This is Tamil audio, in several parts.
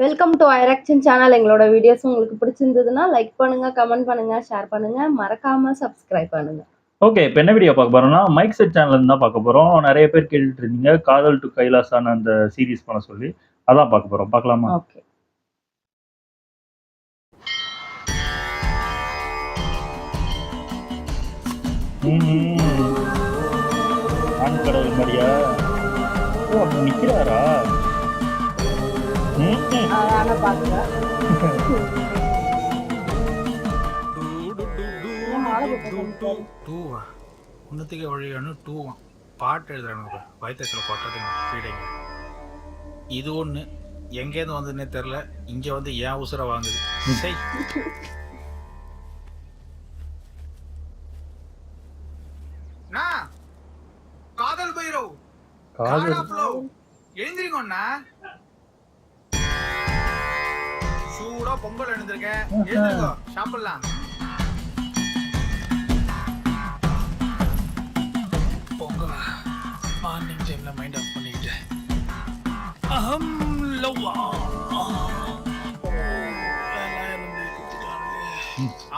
வெல்கம் டு ஐராக்ஷன் சேனல். எங்களோட வீடியோஸ் உங்களுக்கு பிடிச்சிருந்ததுன்னா லைக் பண்ணுங்க, கமெண்ட் பண்ணுங்க, ஷேர் பண்ணுங்க, மறக்காம சப்ஸ்கிரைப் பண்ணுங்க. ஓகே. இப்ப என்ன வீடியோ பார்க்க போறோம்னா, மைக் செட் சேனல்ல இருந்து தான் பார்க்க போறோம். நெறைய பேர் கேட்டுட்டு இருந்தீங்க. காதல் டு கைலாசான அந்த சீரிஸ் பண்ண சொல்லி. அதான் பார்க்க போறோம். பார்க்கலாமா? ஓகே. ஆண் கடவுள் மாதிரியா? ஓ, அப்படி நிக்கிறாரா? அதான பாருங்க. உன்னத்துக்கு வழியான டூவான் பாட்டு எழுதுறானுங்க. வயிற்றுல கொட்டதுங்க பீடைங்க. இது ஒன்று எங்கேருந்து வந்ததுன்னே தெரில. இங்கே வந்து ஏன் உசுரை வாங்குது. சரி, காதல் பைரவ் எழுந்திரிங்கண்ணா. சூடா பொங்கல் எழுந்திருக்கேன். எழுந்திருக்கோ, சாப்பிடலாம். பொங்கல் மார்னிங் டைம்ல மைண்ட் ஆஃப் பண்ணிக்கிட்டேன். அஹம் லவ்வா.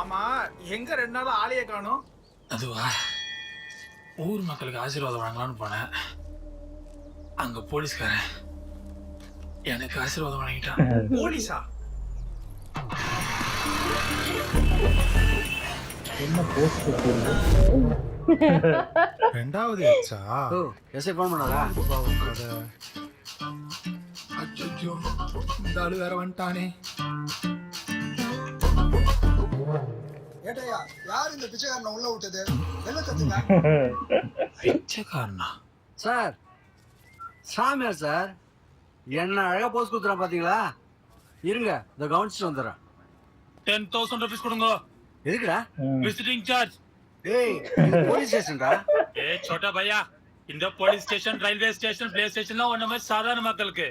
ஆமா, எங்க 2 நாள் ஆளையே காணோம்? அதுவா, ஊர் மக்களுக்கு ஆசீர்வாதம் வழங்கலான்னு போனேன். அங்க போலீஸ்காரன் எனக்கு ஆசீர்வாதம் வழங்கிட்டான். போலீஸா? என்ன போஸ்ட் ரெண்டாவது ஆச்சா? எஸ்ஐ ஃபோன் பண்ணாரா? அச்சோ, இந்த ஆளு வேற வந்துட்டானே. ஏட்டையா, யார் இந்த பிச்சைக்காரனை உள்ள விட்டது? என்ன கத்துங்க? பிச்சைக்காரனா? சார், சாமியார் சார், என்ன அழகா போஸ்ட் கொடுத்துறான் பாத்தீங்களா? இருங்க, இந்த கவனிச்சுட்டு வந்துடுறேன். 10,000 rupees கொடுங்க. எதுக்குடா? Visiting charge. ஏய், போலீஸ் ஸ்டேஷன்டா. ஏய் छोटा भैया, இந்த police station, railway station, play ஸ்டேஷன்லாம் ஒண்ணு மாதிரி சாதாரண மக்களுக்கு.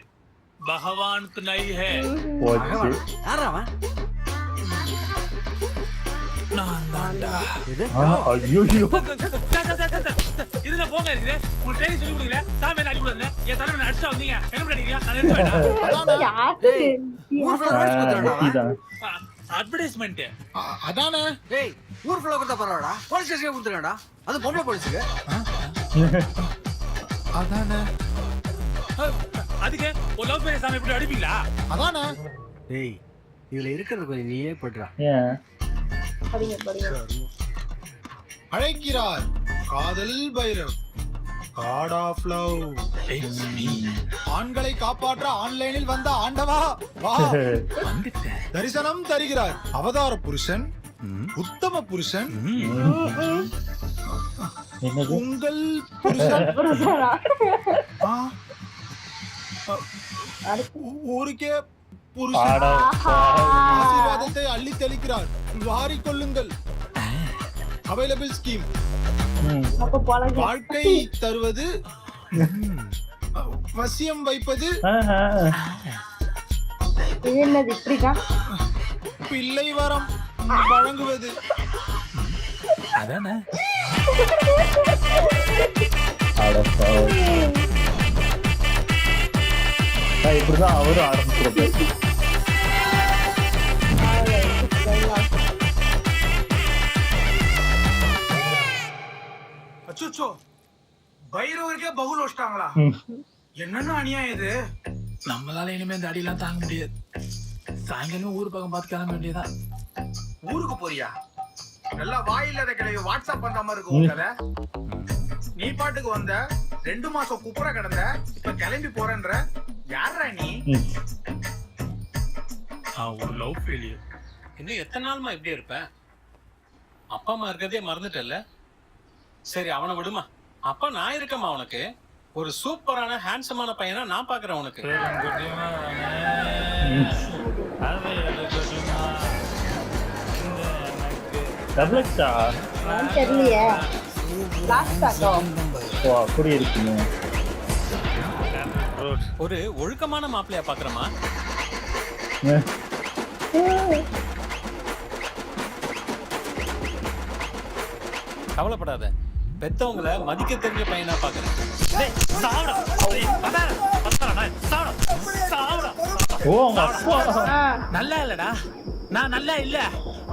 பகவானுக்கு நை ஹே. யாரா அவன்? நான் தான்டா. இது ஐயோ, இதுல போங்க இருக்குது. உங்களுக்கு ட்ரைனிங் சொல்லி கொடுக்கல. சாமி அடி கூடாது. என் தலைவனை அடிச்சா வந்தீங்க. என்ன பண்ணிக்கிறீங்க? நான் நிறுத்த வேண்டாம். ஏய், ஊர் ஃபுல்லா போலீஸ் கொடுத்துறான்டா. அட்வர்டைஸ்மென்ட். அதானே. ஏய், ஊர் ஃபுல்லா கொடுத்தா பரவாடா. Police station கொடுத்துறான்டா. அது பொம்பளை போலீஸ்க்கு. அதானே. அதுக்கு ஒரு லவ் மேரேஜ் சாமி இப்படி அடிப்பீங்களா? அதானே. ஏய், இதுல இருக்கிறது கொஞ்சம் நீயே படுறா. ஏன்? அழைக்கிறார் காதல் பைரவ், காட் ஆஃப் லவ். ஆண்களை காப்பாற்ற ஆன்லைனில் வந்த ஆண்டவா வா. வந்துட்டேன். தரிசனம் தருகிறார் அவதார புருஷன், உத்தம புருஷன், என்னது? உங்கள் புருஷன். ஊருக்கே புருஷன். ஆசீர்வாதத்தை அள்ளி தெளிக்கிறார். வாரி கொள்ளுங்கள். Available scheme. வாழ்க்கை தருவது, வசியம் வைப்பது, என்னது இப்படிதான்? பிள்ளை வரம் வழங்குவது. அதானே. இப்படிதான் அவரும் ஆரம்பிச்சிருப்பாரு. அச்சோ, பைரவருக்கே பகுல் வச்சிட்டாங்களா? என்னன்னு அநியாயம் இது. நம்மளால இனிமே இந்த அடியெல்லாம் தாங்க முடியாது. சாயங்காலம் ஊர் பக்கம் பார்த்து கிளம்ப வேண்டியதான். ஊருக்கு போறியா? நல்லா வாயில்லாத கிளவி வாட்ஸ்அப் பண்ற மாதிரி இருக்கும் கதை. நீ பாட்டுக்கு வந்த 2 மாசம் குப்புற கிடந்த, இப்ப கிளம்பி போறேன்ற. யாரா நீ? ஒரு லவ் ஃபெயிலியர். இன்னும் எத்தனை நாள்மா இப்படி இருப்பேன்? அப்பா அம்மா இருக்கிறதே மறந்துட்டல. சரி, அவனை விடுமா. அப்பா நான் இருக்கமா உனக்கு. ஒரு சூப்பரான ஹேண்ட்ஸமான பையனா நான் பாக்குறேன் உனக்கு. தெரியலையே. அப்படி இருக்குங்க. ஒரு ஒழுக்கமான மாப்பிள்ளையா பாக்குறமா. கவலைப்படாத, பெத்தவங்களை மதிக்க தெரிஞ்ச பையனா பாக்குறேன். ஓ அவங்க அப்பா. ஆ, நல்லா இல்லடா, நான் நல்லா இல்ல,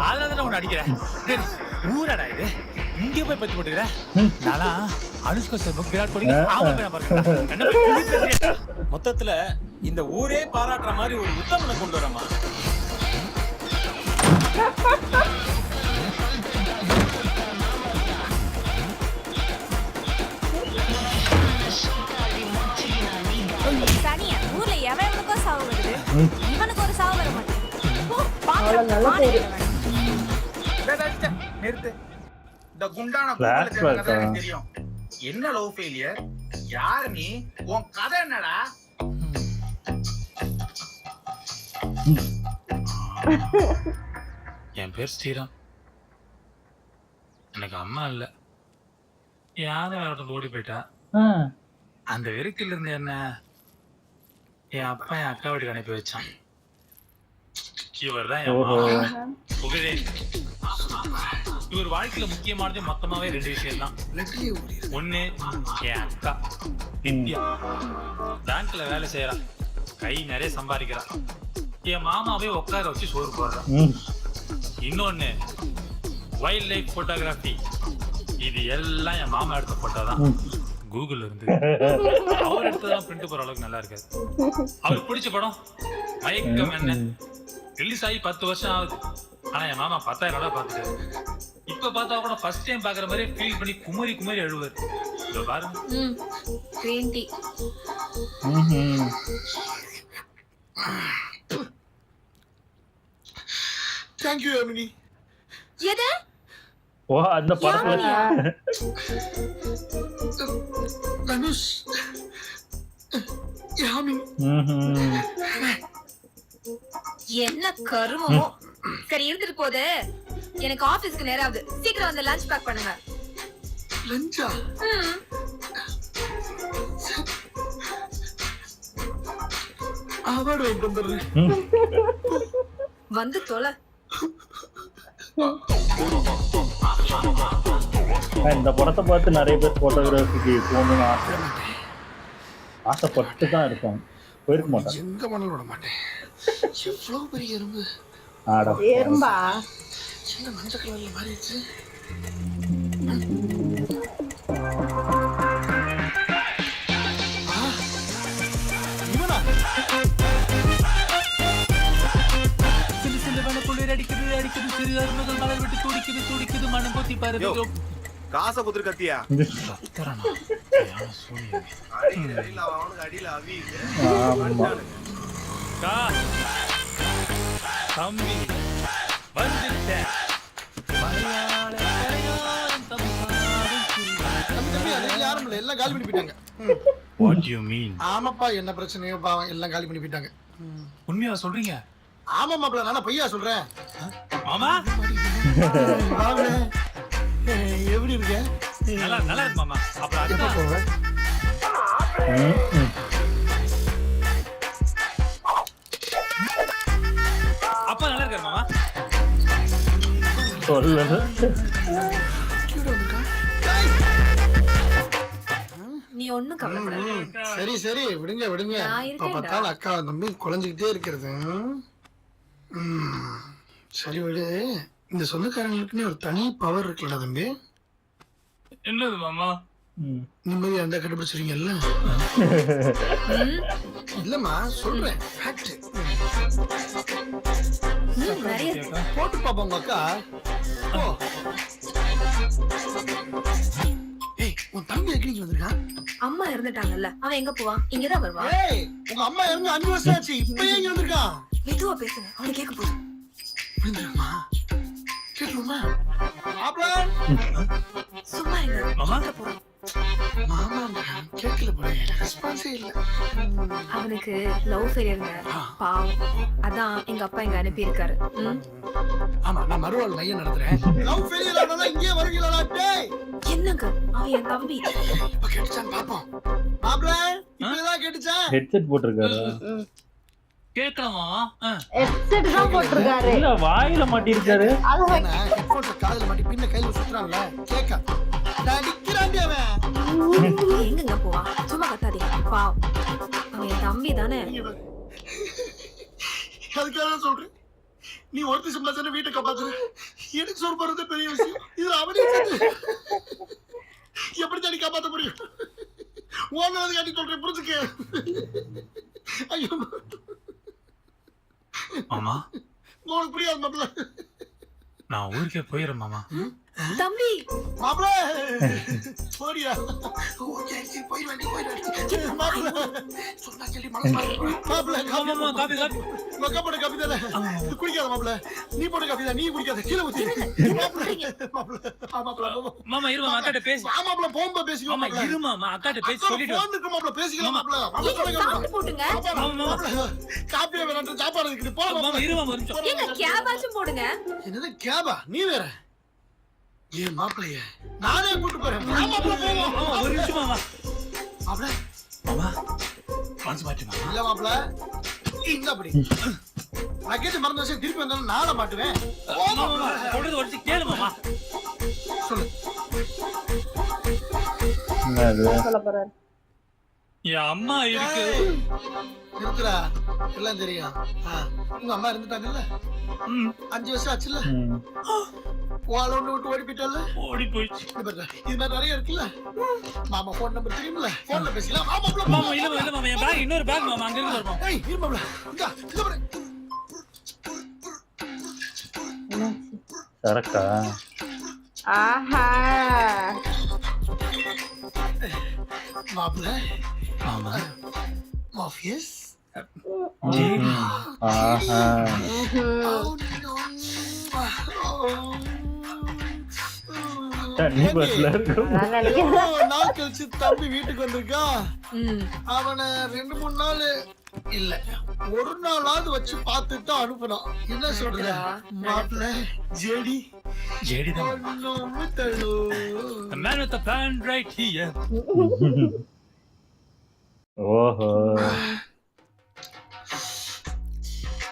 அதனால தான் உன்னை அடிக்கிறேன். டேய், ஊரடா இது, இங்க போய் பத்தி போட்டுக்கிற. நானா அனுஷ்கா சர்மா விராட் கோலி மொத்தத்துல இந்த ஊரே பாராட்டுற மாதிரி ஒரு உத்தமனை கொண்டு வரமா. தனியா ஊர்ல எவனுக்கோ சாவு வருது, இவனுக்கு ஒரு சாவு வர அவ்வளவு நல்ல பேரு. நிறுத்து. இந்த குண்டான Flashback கூகுளுக்கு கதை ஆ? எனக்கு தெரியும். என்ன லவ் ஃபெயிலியர்? யார் நீ? உன் கதை என்னடா? என் பேர் ஸ்ரீராம். எனக்கு அம்மா இல்ல, யாரும் ஒருத்தன் ஓடி போயிட்டா. ஆ. அந்த வெறுக்கில் இருந்து என்ன என் அப்பா என் அக்கா வீட்டுக்கு அனுப்பி வச்சான். இவர் தான் என் ஓஹோ. மாமா, புகழேந்தி. இவர் வாழ்க்கையில முக்கியமானது மொத்தமாவே 2 விஷயம் தான். ஒண்ணு, என் அக்கா வித்யா பேங்க்ல வேலை செய்யறா, கை நிறைய சம்பாதிக்கிறா. என் மாமாவே உட்கார வச்சு சோறு போடுறான். ம். இன்னொன்னு, வைல்ட் லைஃப் போட்டோகிராஃபி. இது எல்லாம் என் மாமா எடுத்த போட்டோ தான். கூகுள்ல இருந்து அவர் எடுத்ததான் பிரிண்ட் போற அளவுக்கு நல்லா இருக்காது. அவருக்கு பிடிச்ச படம் மயக்கம் என்ன ரிலீஸ் ஆகி 10 வருஷம் ஆகுது. ஆனா என் மாமா 10,000 பார்த்துட்டாரு. இப்ப பார்த்தா கூட ஃபர்ஸ்ட் டைம் பாக்குற மாதிரி ஃபீல் பண்ணி குமரி குமரி அழுவாரு. இதோ பாருங்க. Green tea. ம்ஹும். தேங்க்யூ யாமினி. எது? ஓ அந்த படத்துல தனுஷ் யாமினி. ம்ஹும். என்ன கருமமோ. சரி இருந்துட்டு போகுது, எனக்கு ஆபீஸ்க்கு நேரம் ஆகுது, சீக்கிரம் வந்து லஞ்ச் பேக் பண்ணுங்க. லஞ்சா? ம். அவார்டு வாங்கிட்டு வந்துடுறேன். வந்து தொலை. இந்த படத்தை பார்த்து நிறைய பேர் போட்டோகிராஃபிக்கு போகணும்னு ஆசைப்பட்டு தான் இருக்காங்க, போயிருக்க மாட்டாங்க. எங்க மணல் விட மாட்டேன். எவ்வளவு பெரிய எறும்பு. ஆடா எறும்பா? சின்ன மஞ்சள் கலர்ல மாறிடுச்சு. இவனா? சிலு சிலுவன குளிர் அடிக்குது அடிக்குது, சிறு அருமகள் மலர் விட்டு துடிக்குது துடிக்குது, மனம் பொத்தி பரவுது. காசை குத்துரு கத்தியா தரனா யார சூனியம். அடியில அவனுக்கு அடியில அவி ஆமா. கா தம்பி வந்துட்டேன். மலையாள கரையோரம் தமிழ்நாடும் தம்பி அது யாரும் இல்ல, எல்லாம் காலி பண்ணி போயிட்டாங்க. What you mean? ஆமாப்பா, என்ன பிரச்சனையோ பாவம், எல்லாம் காலி பண்ணி போயிட்டாங்க. உண்மையா சொல்றீங்க? ஆமா மாப்பிள்ள, நானா பையா சொல்றேன். மாமா வாங்க. எப்படி இருக்க? நல்லா நல்லா இருக்கு மாமா. அப்புறம் எப்ப அதுதான் போவ? அப்பா நல்லா இருக்காரு மாமா. சொல்லு. நீ ஒண்ணும் கவலைப்படாத. சரி சரி, விடுங்க விடுங்க. நான் இப்ப இருக்கேன்டா. பார்த்தாலும் அக்கா தம்பி குழஞ்சுக்கிட்டே இருக்கிறது. சரி விடு. இந்த சொந்தக்காரங்களுக்குன்னு ஒரு தனி பவர் இருக்குல்ல தம்பி. என்னது மாமா? நிம்மதியா இருந்தா கண்டுபிடிச்சிருங்கல்ல. இல்லம்மா சொல்றேன், fact. நிறைய போட்டு பாப்போம் உங்க அக்கா. ஓ. ஏய், உன் தம்பி எங்க வந்திருக்கான்? அம்மா இறந்துட்டாங்கல்ல, அவன் எங்க போவான்? இங்கதான் வருவான். ஏய், உங்க அம்மா இறந்து 5 வருஷம் ஆச்சு, இப்பயே இங்க வந்திருக்கான். மெதுவா பேசுங்க, அவனை கேட்க போகுது. விழுந்துருமா? கேட்கணுமா? மாப்பிள, சும்மா இருங்க, மாமா? கேட்க போறோம். மாமா கேட்கல போல, ரெஸ்பான்ஸே இல்ல. அவனுக்கு லவ் ஃபெயிலியருங்க, பாவம். அதான் எங்க அப்பா இங்க அனுப்பி இருக்காரு. ஆமா, நான் மறுவாழ் மையம் நடத்துறேன். லவ் ஃபெயிலியர் ஆனதா இங்கே வருவீங்களா? டேய், என்னங்க, அவன் என் தம்பி. இப்ப கேட்டுச்சான்னு பாப்போம். மாப்பிள, இப்பதான் கேட்டுச்சா? ஹெட்செட் போட்டிருக்காரு. கேட்கலாமா? ஹெட்செட் தான் போட்டிருக்காரு. இல்ல வாயில மாட்டிருக்காரு. அதான் ஹெட்போன்ஸ் காதுல மாட்டி பின்ன கையில சுத்துறான்ல, கேக்க அடிக்கிறான்டி அவன். எங்கங்க போவான்? சும்மா கத்தாதீங்க, பாவம். அவன் என் தம்பி தானே. அதுக்காக தான் சொல்றேன். நீ ஒருத்தி சம்பாதிச்சா வீட்டை காப்பாத்துற, எனக்கு சோறு போறது பெரிய விஷயம். இதுல அவனே எப்படி தாடி காப்பாற்ற முடியும்? ஓனது காட்டி சொல்றேன், புரிஞ்சுக்க. ஐயோ மாமா உனக்கு புரியாது மாப்பிள்ள. நான் ஊருக்கே போயிடுறேன் மாமா. தம்பி மாப்பிள்ள போறியா? போயிடுவாண்டி மாப்பிள்ள. சொன்னா சொல்லி மனசு மாப்பிள்ள. மாமா காபி காபி மக்கா போட காபி தானே குடிக்காத மாப்பிள்ள. நீ போட காபி தான், நீ குடிக்காத, கீழே ஊத்தி. மாமா இரு மாமா அக்காட்ட பேசி. மாப்பிள்ள போகும்போது பேசிக்கலாம் மாமா இரு மாமா அக்காட்ட பேசி சொல்லிட்டு மாப்பிள்ள பேசிக்கலாம் மாப்பிள்ள. சாப்பிட்டு போட்டுங்க. காப்பியா வேணாம், சாப்பாடு இருக்குது போ. மாமா இரு மாமா ஒரு நிமிஷம். ஏங்க கேபாச்சும் போடுங்க. என்னது கேபா? நீ வேற ஏன் மாப்பிள்ளைய நானே கூட்டு போறேன். மாப்பிள்ள போவோம். மாமா ஒரு நிமிஷம் மாமா. மாப்பிள்ள மாமா மனசு மாற்றி மாமா. இல்ல மாப்பிள்ள, இந்த அப்படி லக்கேஜ் மறந்த விஷயம் திருப்பி வந்தாலும் நாளை மாட்டுவேன். மாமா சொல்றது ஒரு கேளு மாமா. சொல்லு. சொல்ல போறாரு. என் அம்மா இருக்கு. இருக்குடா, எல்லாம் தெரியும். உங்க அம்மா இருந்துட்டாங்கல்ல, 5 வருஷம் ஆச்சுல்ல, வாழ ஒண்ணு விட்டு ஓடி போயிட்டால, ஓடி போயிடுச்சு. இது மாதிரி நிறைய இருக்குல்ல. மாமா போன் நம்பர் தெரியுமில்ல, போன்ல பேசலாம். மாமா இல்ல மாமா என் பேக் இன்னொரு பேக் மாமா அங்க இருந்து வருமா. ஏய் இரு மாமா, இந்த பாரு. சரக்கா ஆஹா மாப்பிள்ள மாமா மாஃபியஸ். ஆஹா தண்ணி பஸ்ல இருக்கும். நான் நினைக்கிறேன். நாள் கழிச்சு தம்பி வீட்டுக்கு வந்திருக்கான். அவனை 2-3 நாள் இல்ல 1 நாளாவது வச்சு பார்த்துட்டு தான் அனுப்பணும். என்ன சொல்ற மாப்பிள்ள? ஜேடி ஜேடி தான். The man with the plan right here. ஓஹோ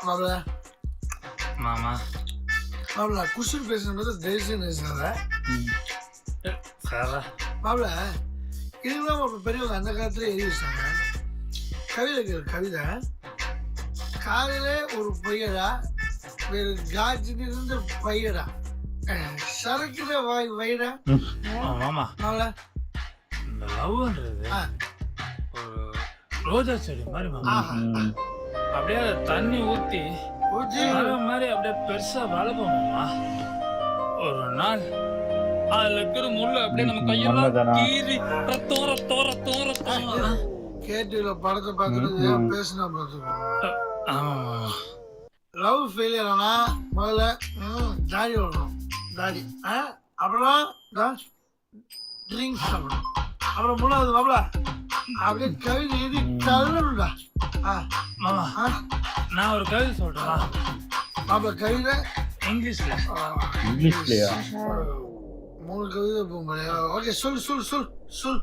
மாப்பிள்ள மாமா மாப்பிள்ள குஷன் பேசுறது தேசியம் பேசுறத சாரா மாப்பிள்ள இதுதான் ஒரு பெரியவங்க அந்த காலத்துல எழுதி வச்சாங்க. கவிதை காலையில ஒரு பையடா, வேறு காஜில இருந்து பையடா, சரக்குல வைடா. மாமா மாப்பிள்ள இந்த லவ்ன்றது ஒரு ரோஜா செடி மாதிரி மாமா. அப்படியே தண்ணி ஊத்தி மரம் மாதிரி அப்படியே பெருசா வளர்ப்போம் மாமா. ஒரு நாள் அதுல இருக்கிற முள்ளு அப்படியே நம்ம கையெல்லாம் கீறி ரத்தம் ரத்தம் ரத்தம் ரத்தம். கேட்டில படத்தை பார்க்கறது பேசினா ஆமா லவ் ஃபெயிலியர் ஆனா முதல்ல தாடி வரணும். தாடி அப்புறம் ட்ரிங்க்ஸ் சாப்பிடணும். அப்புறம் 3வது மாப்பிள்ள அப்படியே கவிதை எழுதி கலருடா. மாமா நான் ஒரு கவிதை சொல்றேன் மாப்பிள்ள. கவிதை இங்கிலீஷ்ல. இங்கிலீஷ்லயா? 3 கவிதை போகும்போது ஓகே சொல்லு சொல்லு சொல்லு சொல்லு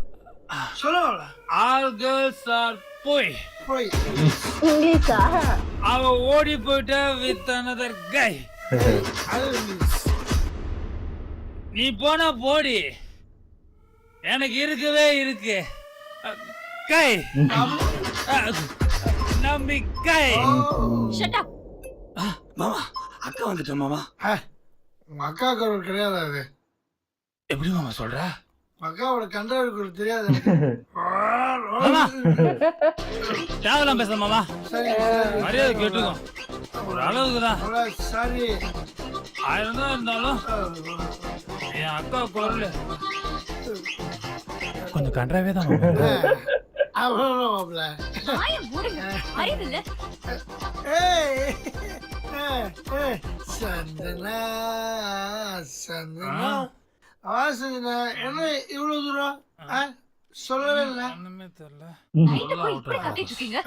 சொல்லுவாங்கள. ஆல் கேர்ள்ஸ் ஆர் போய் போய் இங்கிலீஷா? அவ ஓடி போயிட்டா வித் another guy. நீ போனா போடி, எனக்கு இருக்கவே இருக்கு கை நம்பிக்கை. Shut up. மாமா அக்கா வந்துட்டோம் மாமா. உங்க அக்காவுக்கு ஒரு கிடையாது. அது எப்படி மாமா சொல்ற? அக்காவோட கண்டவருக்கு தெரியாது. மாமா தேவலாம் பேச மாமா. சரி மரியாதை கேட்டுக்கோ, ஒரு அளவுக்கு தான். சாரி 1000 தான் இருந்தாலும் என் அக்கா குரல் கொஞ்சம் கன்றாவே தான். மாப்பிள்ள. வாயை மூடுங்க. அறிவில்ல. சந்தனா சந்தனா வாசனா என்ன இவ்வளவு தூரம் சொல்லவே இல்லை. ஒண்ணுமே தெரியல. நைட்டு போய் இப்படி கத்திட்டு இருக்கீங்க.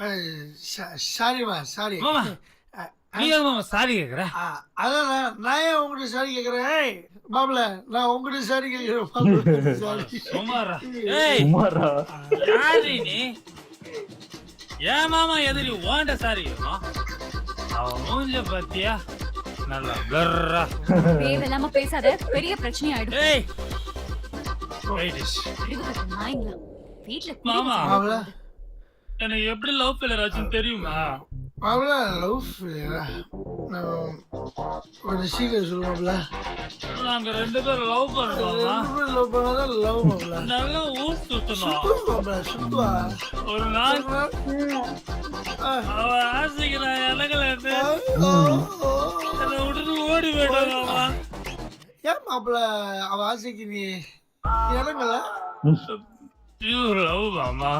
சாரிமா சாரி. மாமா நீ ஏன் மாமா சாரி கேக்குற? அதான் நான் ஏன் உங்ககிட்ட சாரி கேட்கறேன் மாப்பிள்ள. நான் உங்ககிட்ட சாரி கேட்கிறேன். சுமாரா ஏய் சுமாரா யாரு நீ? ஏன் மாமா எதிரி ஓண்ட சாரி அவன் மூஞ்ச பாத்தியா? நல்லா பிளர்ரா. தேவையில்லாம பேசாத, பெரிய பிரச்சனை ஆயிடும். ஏய் வெயிட்டிஷ் அறிவுகட்ட நாய்ங்களா வீட்ல மாமா மாப்பிள்ள எனக்கு எப்படி லவ் ஃபெயிலியர் ஆச்சுன்னு தெரியுமா? மாப்பிள்ள லவ் ஃபெயிலியரா கொஞ்சம் சீக்கிரம் சொல்லுவாப்ல. நாங்க 2 பேரும் லவ் பண்றோமா? லவ் பண்ணாதான் லவ் மாப்பிள்ள. நல்லா ஊர் சுத்தணும். மாப்பிள்ள சுத்துவா. ஒரு நாள் அவ ஆசைக்கு நான் இலங்கல என்னை விட்டுட்டு ஓடி போயிட்டாங்கம்மா. ஏன் மாப்பிள்ள அவ ஆசைக்கு நீ இறங்கல? பியூர் லவ் மாமா.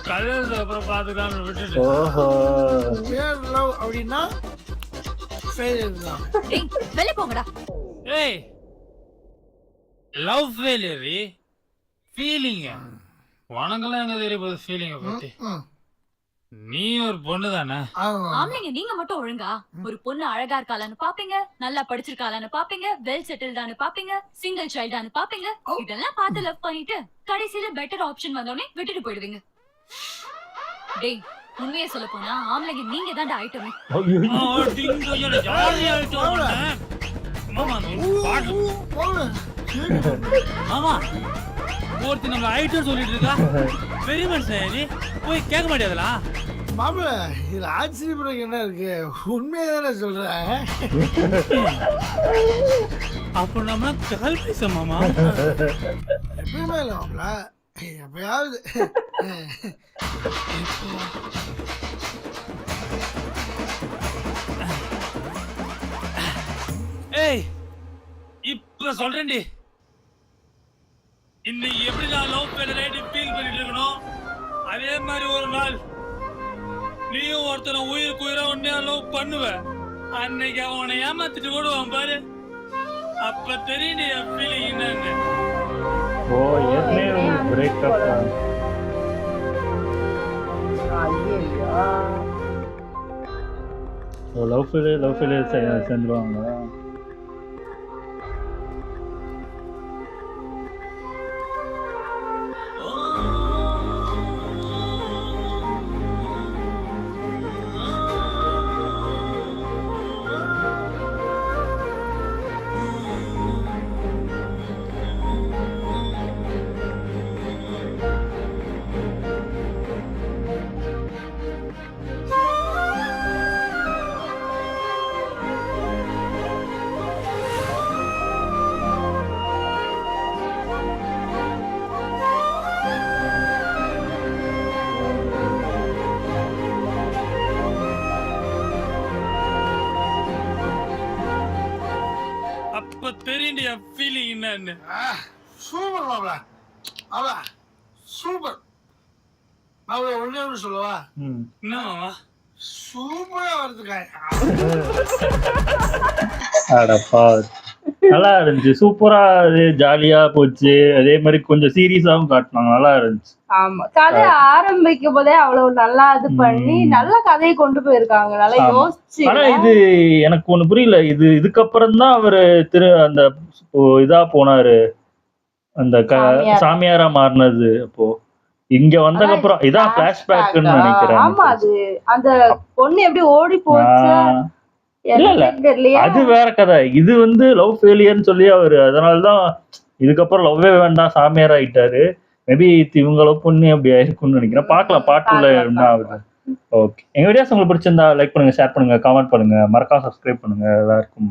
கல்யாணத்துக்கு அப்புறம் பாத்துக்கலாம்னு விட்டுட்டு. ஓஹோ. பியூர் லவ் அப்படின்னா ஃபெயிலியர் தான். டேய் வெளிய போங்கடா. ஏய் லவ் ஃபெயிலியர் ஃபீலிங் உனக்கெல்லாம் எங்க தெரிய போகுது ஃபீலிங்கை பத்தி? நீ ஒரு பொண்ணு தானே? ஆம்பளைங்க நீங்க மட்டும் ஒழுங்கா ஒரு பொண்ணு அழகா இருக்காளான்னு பாப்பீங்க, நல்லா படிச்சிருக்காளான்னு பாப்பீங்க, வெல் செட்டில்டான்னு பாப்பீங்க, சிங்கிள் சைல்டான்னு பாப்பீங்க. இதெல்லாம் பார்த்து லவ் பண்ணிட்டு கடைசியில பெட்டர் ஆப்ஷன் வந்தோடனே விட்டுட்டு போயிடுவீங்க. டேய் உண்மையை சொல்ல போனா ஆம்பளைங்க நீங்க தான் ஐட்டமே. ஆமா ஒருத்தி நம்ம ஐட்டம் சொல்லிட்டு இருக்கா. பெரிய மனுஷன் போய் கேட்க மாட்டேதா? மாப்பிள்ள இதுல ஆச்சரியப்படுறதுக்கு என்ன இருக்கு? உண்மையை தானே சொல்றேன். அப்ப நம்ம கால் பேச மாமா. எப்பயுமே இல்லை மாப்பிள்ள, எப்பயாவது. ஏய் இப்ப சொல்றேன்டி, இன்னைக்கு எப்படி நான் லவ் ஃபெயிலியர் ஃபீல் பண்ணிட்டு இருக்கணும், அதே மாதிரி ஒரு நாள் நீயும் ஒருத்தனை உயிருக்கு உயிரா உன்னையா லவ் பண்ணுவ. அன்னைக்கு அவனை ஏமாத்திட்டு ஓடுவான் பாரு, அப்ப தெரியும் நீ என் ஃபீலிங் என்னன்னு. ஓ ஏற்கனவே பிரேக்கப். Love failure சேர்ந்துருவாங்க. அப்ப தெரியும் என் ஃபீலிங் என்னன்னு. சூப்பர் மாப்பிள்ள, அவ சூப்பர். அவளை ஒண்ணே ஒண்ணு சொல்லவா? என்ன மாமா? சூப்பரா வருதுக்காய். அடப்பா நல்லா இருந்துச்சு, சூப்பரா ஜாலியா போச்சு. அதே மாதிரி கொஞ்சம் சீரியஸாவும் காட்டினாங்க, நல்லா இருந்துச்சு. ஆமா கதை ஆரம்பிக்கும் போதே அவ்வளவு நல்லா இது பண்ணி நல்ல கதையை கொண்டு போயிருக்காங்க, நல்லா யோசிச்சு. ஆனா இது எனக்கு ஒண்ணு புரியல, இதுக்கப்புறம் தான் அவரு அந்த இதா போனாரு, அந்த சாமியாரா மாறினது. அப்போ இங்க வந்ததுக்கு அப்புறம் இதான் பிளாஷ்பேக்னு நினைக்கிறேன். ஆமா அது அந்த பொண்ணு எப்படி ஓடி போச்சு. இல்ல அது வேற கதை. இது லவ் ஃபெயிலியர்னு சொல்லி அவரு அதனாலதான் இதுக்கப்புறம் லவ்வே வேண்டாம் சாமியார் ஆயிட்டாரு. மேபி இவங்க லவ் பண்ணி அப்படி ஆயிருக்கும்னு நினைக்கிறேன். பார்க்கலாம் பாட்டுல என்ன ஆகுது. ஓகே, எங்க வீடியோஸ் உங்களுக்கு பிடிச்சிருந்தா லைக் பண்ணுங்க, ஷேர் பண்ணுங்க, கமெண்ட் பண்ணுங்க, மறக்காம சப்ஸ்கிரைப் பண்ணுங்க. எல்லாருக்கும்